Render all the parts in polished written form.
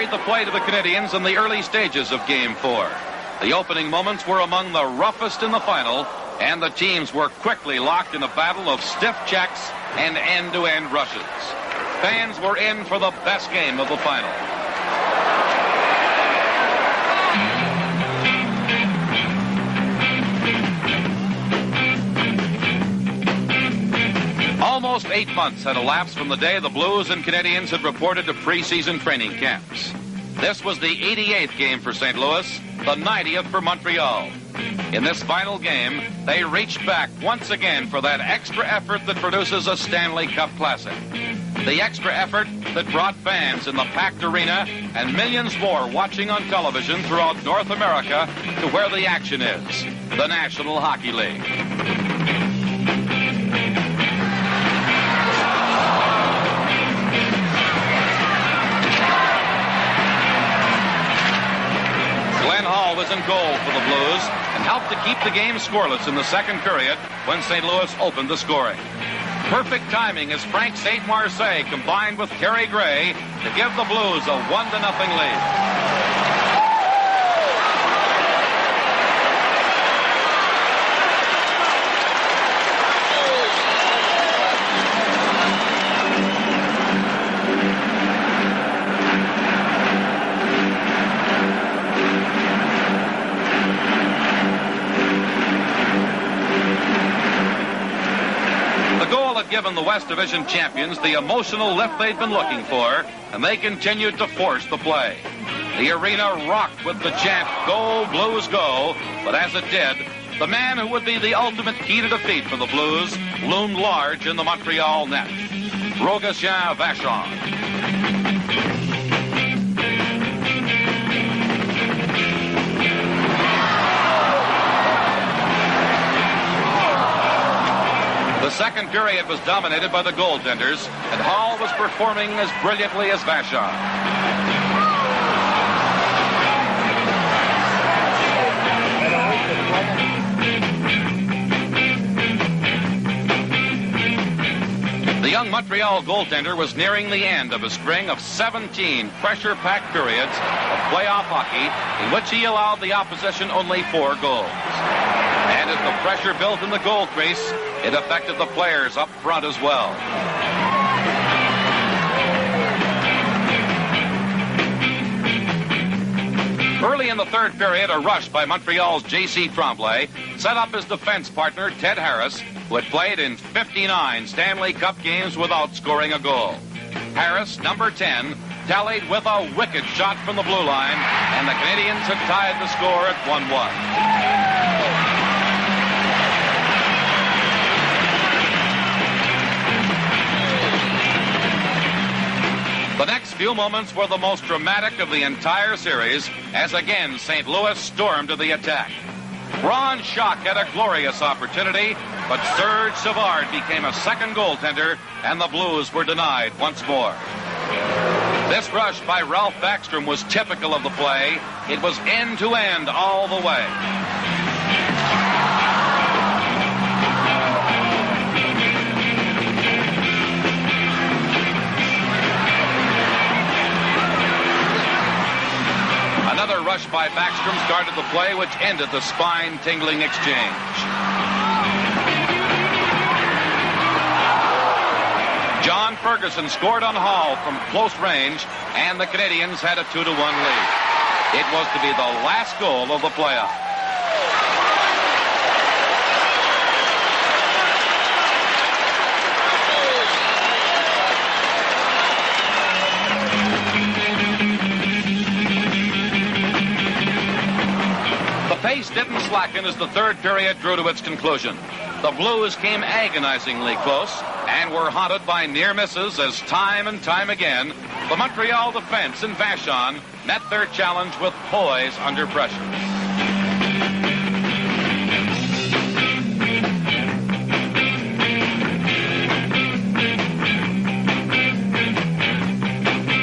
laid the play to the Canadians in the early stages of Game 4. The opening moments were among the roughest in the final, and the teams were quickly locked in a battle of stiff checks and end-to-end rushes. Fans were in for the best game of the final. Almost 8 months had elapsed from the day the Blues and Canadians had reported to preseason training camps. This was the 88th game for St. Louis, the 90th for Montreal. In this final game, they reached back once again for that extra effort that produces a Stanley Cup Classic. The extra effort that brought fans in the packed arena and millions more watching on television throughout North America to where the action is, the National Hockey League. Was in goal for the Blues and helped to keep the game scoreless in the second period when St. Louis opened the scoring. Perfect timing as Frank St. Marseille combined with Terry Gray to give the Blues a 1-0 lead. Given the West Division champions the emotional lift they'd been looking for, and they continued to force the play. The arena rocked with the chant, "Go, Blues, go," but as it did, the man who would be the ultimate key to defeat for the Blues loomed large in the Montreal net. Rogatien Vachon. The second period was dominated by the goaltenders, and Hall was performing as brilliantly as Vachon. The young Montreal goaltender was nearing the end of a string of 17 pressure-packed periods of playoff hockey in which he allowed the opposition only 4 goals. And as the pressure built in the goal crease, it affected the players up front as well. Early in the third period, a rush by Montreal's J.C. Tremblay set up his defense partner, Ted Harris, who had played in 59 Stanley Cup games without scoring a goal. Harris, number 10, tallied with a wicked shot from the blue line, and the Canadians had tied the score at 1-1. The next few moments were the most dramatic of the entire series as again St. Louis stormed to the attack. Ron Schock had a glorious opportunity, but Serge Savard became a second goaltender and the Blues were denied once more. This rush by Ralph Backstrom was typical of the play. It was end-to-end all the way. Another rush by Backstrom started the play, which ended the spine-tingling exchange. John Ferguson scored on Hall from close range, and the Canadians had a 2-1 lead. It was to be the last goal of the playoff. The pace didn't slacken as the third period drew to its conclusion. The Blues came agonizingly close and were haunted by near misses as time and time again the Montreal defense and Vachon met their challenge with poise under pressure.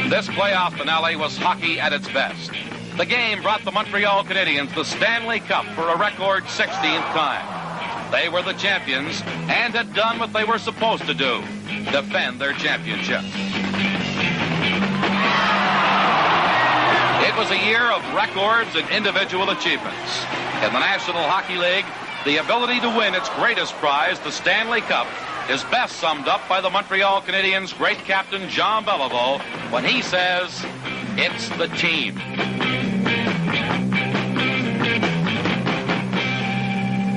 This playoff finale was hockey at its best. The game brought the Montreal Canadiens the Stanley Cup for a record 16th time. They were the champions and had done what they were supposed to do, defend their championship. was a year of records and individual achievements. In the National Hockey League, the ability to win its greatest prize, the Stanley Cup, is best summed up by the Montreal Canadiens' great captain, Jean Beliveau, when he says, "It's the team."